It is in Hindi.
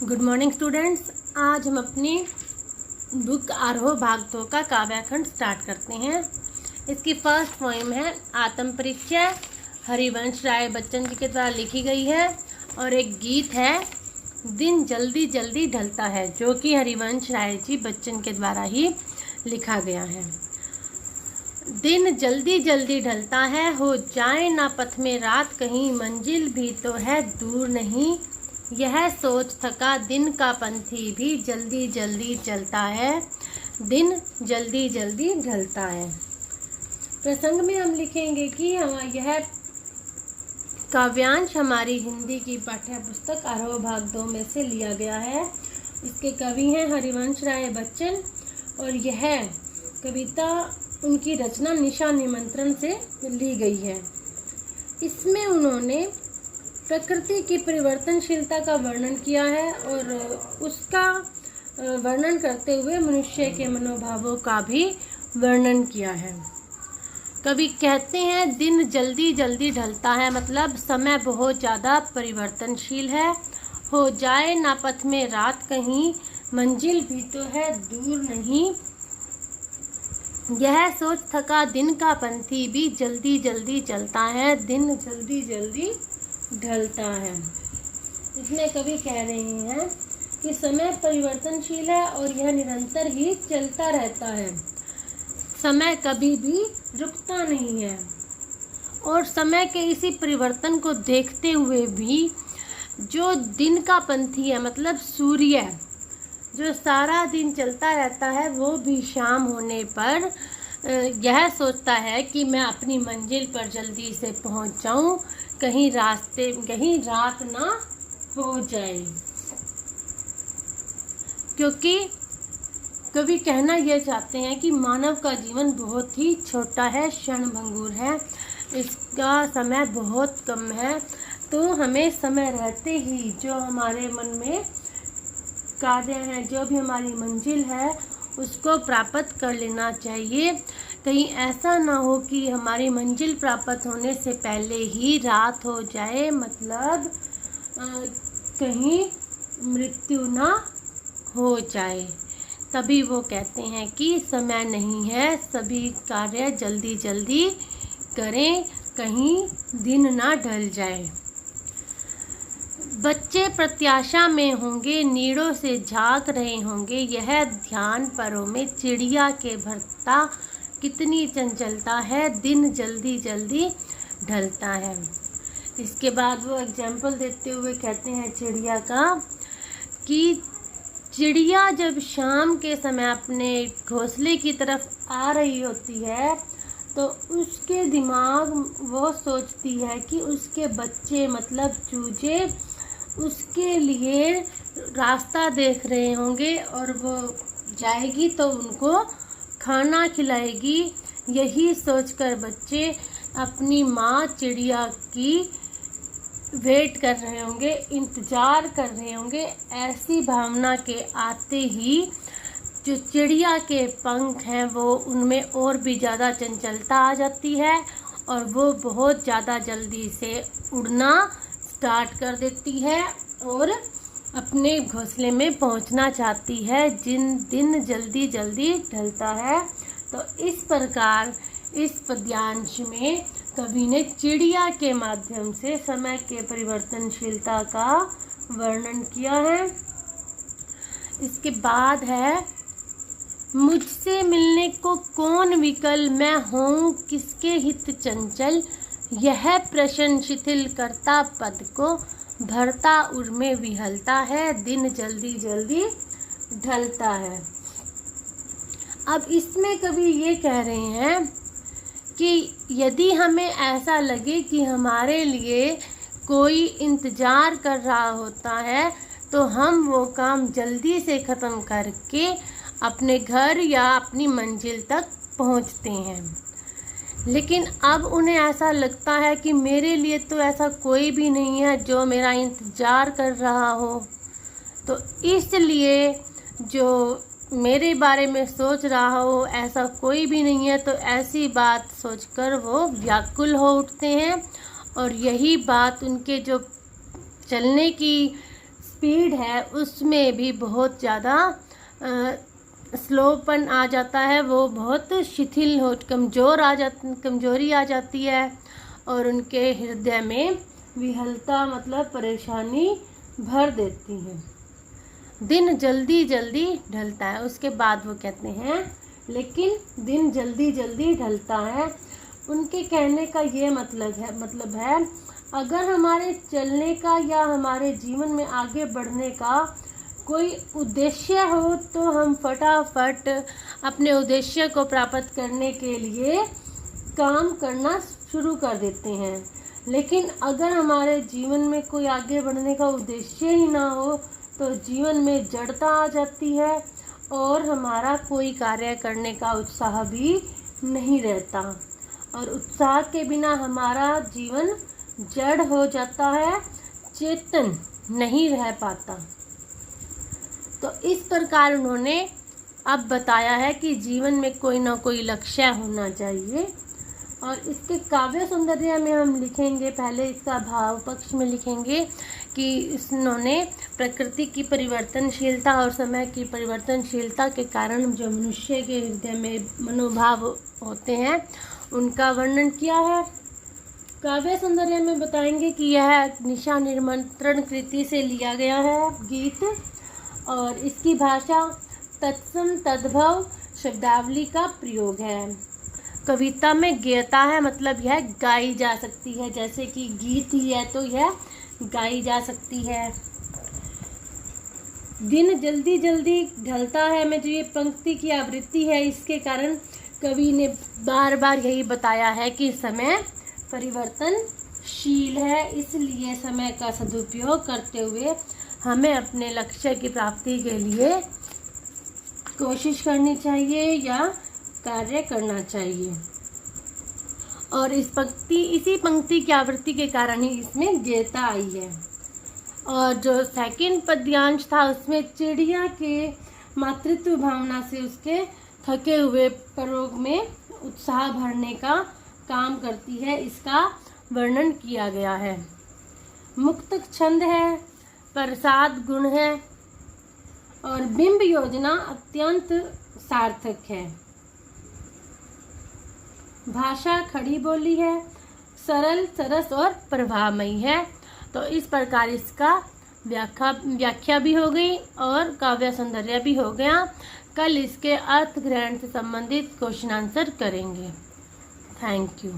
Good morning students. आज हम अपनी बुक आरोह भाग 2 का काव्यखंड स्टार्ट करते हैं। इसकी फर्स्ट पोएम है आत्म परिचय, हरिवंश राय बच्चन जी के द्वारा लिखी गई है। और एक गीत है दिन जल्दी जल्दी ढलता है, जो कि हरिवंश राय जी बच्चन के द्वारा ही लिखा गया है। दिन जल्दी जल्दी ढलता है, हो जाए ना पथ में रात, कहीं मंजिल भी तो है दूर नहीं। यह सोच थका दिन का पंथी भी जल्दी जल्दी चलता है, दिन जल्दी जल्दी ढलता है। प्रसंग में हम लिखेंगे कि यह काव्यांश हमारी हिंदी की पाठ्य पुस्तक आरोह भाग 2 में से लिया गया है। इसके कवि हैं हरिवंश राय बच्चन और यह कविता उनकी रचना निशा निमंत्रण से ली गई है। इसमें उन्होंने प्रकृति की परिवर्तनशीलता का वर्णन किया है और उसका वर्णन करते हुए मनुष्य के मनोभावों का भी वर्णन किया है। कवि कहते हैं दिन जल्दी जल्दी ढलता है, मतलब समय बहुत ज़्यादा परिवर्तनशील है। हो जाए ना पथ में रात, कहीं मंजिल भी तो है दूर नहीं। यह सोच थका दिन का पंथी भी जल्दी जल्दी चलता है, दिन जल्दी जल्दी ढलता है। इसमें कवि कह रहे हैं कि समय परिवर्तनशील है और यह निरंतर ही चलता रहता है। समय कभी भी रुकता नहीं है और समय के इसी परिवर्तन को देखते हुए भी जो दिन का पंथी है, मतलब सूर्य जो सारा दिन चलता रहता है, वो भी शाम होने पर यह सोचता है कि मैं अपनी मंजिल पर जल्दी से पहुंच जाऊं, कहीं रात ना हो जाए। क्योंकि कवि कहना यह चाहते हैं कि मानव का जीवन बहुत ही छोटा है, क्षणभंगुर है, इसका समय बहुत कम है। तो हमें समय रहते ही जो हमारे मन में कार्य हैं, जो भी हमारी मंजिल है, उसको प्राप्त कर लेना चाहिए। कहीं ऐसा ना हो कि हमारी मंजिल प्राप्त होने से पहले ही रात हो जाए, मतलब कहीं मृत्यु ना हो जाए। तभी वो कहते हैं कि समय नहीं है, सभी कार्य जल्दी जल्दी करें, कहीं दिन ना ढल जाए। बच्चे प्रत्याशा में होंगे, नीड़ों से झांक रहे होंगे, यह ध्यान परों में चिड़िया के भरता, कितनी चंचलता है, दिन जल्दी जल्दी ढलता है। इसके बाद वो एग्जाम्पल देते हुए कहते हैं चिड़िया का कि चिड़िया जब शाम के समय अपने घोंसले की तरफ आ रही होती है तो उसके दिमाग वो सोचती है कि उसके बच्चे मतलब चूजे उसके लिए रास्ता देख रहे होंगे और वो जाएगी तो उनको खाना खिलाएगी। यही सोचकर बच्चे अपनी माँ चिड़िया की वेट कर रहे होंगे, इंतज़ार कर रहे होंगे। ऐसी भावना के आते ही जो चिड़िया के पंख हैं वो उनमें और भी ज़्यादा चंचलता आ जाती है और वो बहुत ज़्यादा जल्दी से उड़ना स्टार्ट कर देती है और अपने घोंसले में पहुंचना चाहती है। दिन जल्दी जल्दी ढलता है। तो इस प्रकार इस पद्यांश में कवि ने चिड़िया के माध्यम से समय के परिवर्तनशीलता का वर्णन किया है। इसके बाद है मुझसे मिलने को कौन विकल, मैं हूँ किसके हित चंचल, यह प्रश्न शिथिल करता पद को, भरता उर में विहलता है, दिन जल्दी जल्दी ढलता है। अब इसमें कवि ये कह रहे हैं कि यदि हमें ऐसा लगे कि हमारे लिए कोई इंतज़ार कर रहा होता है तो हम वो काम जल्दी से ख़त्म करके अपने घर या अपनी मंजिल तक पहुंचते हैं। लेकिन अब उन्हें ऐसा लगता है कि मेरे लिए तो ऐसा कोई भी नहीं है जो मेरा इंतज़ार कर रहा हो, तो इसलिए जो मेरे बारे में सोच रहा हो ऐसा कोई भी नहीं है। तो ऐसी बात सोचकर वो व्याकुल हो उठते हैं और यही बात उनके जो चलने की स्पीड है उसमें भी बहुत ज़्यादा स्लोपन आ जाता है, वो बहुत शिथिल हो कमजोरी आ जाती है और उनके हृदय में विहलता मतलब परेशानी भर देती है। दिन जल्दी जल्दी ढलता है, उसके बाद वो कहते हैं लेकिन दिन जल्दी जल्दी ढलता है। उनके कहने का ये मतलब है अगर हमारे चलने का या हमारे जीवन में आगे बढ़ने का कोई उद्देश्य हो तो हम फटाफट अपने उद्देश्य को प्राप्त करने के लिए काम करना शुरू कर देते हैं। लेकिन अगर हमारे जीवन में कोई आगे बढ़ने का उद्देश्य ही ना हो तो जीवन में जड़ता आ जाती है और हमारा कोई कार्य करने का उत्साह भी नहीं रहता और उत्साह के बिना हमारा जीवन जड़ हो जाता है, चेतन नहीं रह पाता। तो इस प्रकार उन्होंने अब बताया है कि जीवन में कोई ना कोई लक्ष्य होना चाहिए। और इसके काव्य सौंदर्य में हम लिखेंगे, पहले इसका भाव पक्ष में लिखेंगे कि इन्होंने प्रकृति की परिवर्तनशीलता और समय की परिवर्तनशीलता के कारण जो मनुष्य के हृदय में मनोभाव होते हैं उनका वर्णन किया है। काव्य सौंदर्य में बताएंगे कि यह निशा निमंत्रण कृति से लिया गया है गीत और इसकी भाषा तत्सम तद्भव शब्दावली का प्रयोग है। कविता में गेयता है मतलब यह गाई जा सकती है, जैसे कि गीत ही है तो यह गाई जा सकती है। दिन जल्दी जल्दी ढलता है में जो ये पंक्ति की आवृत्ति है इसके कारण कवि ने बार बार यही बताया है कि समय परिवर्तनशील है, इसलिए समय का सदुपयोग करते हुए हमें अपने लक्ष्य की प्राप्ति के लिए कोशिश करनी चाहिए या कार्य करना चाहिए। और इसी पंक्ति की आवृत्ति के कारण ही इसमें गेयता आई है। और जो सेकंड पद्यांश था उसमें चिड़िया के मातृत्व भावना से उसके थके हुए प्रयोग में उत्साह भरने का काम करती है, इसका वर्णन किया गया है। मुक्त छंद है, प्रसाद गुण है और बिंब योजना अत्यंत सार्थक है। भाषा खड़ी बोली है, सरल सरस और प्रभावमयी है। तो इस प्रकार इसका व्याख्या भी हो गई और काव्य सौंदर्य भी हो गया। कल इसके अर्थ ग्रहण से संबंधित क्वेश्चन आंसर करेंगे। Thank you.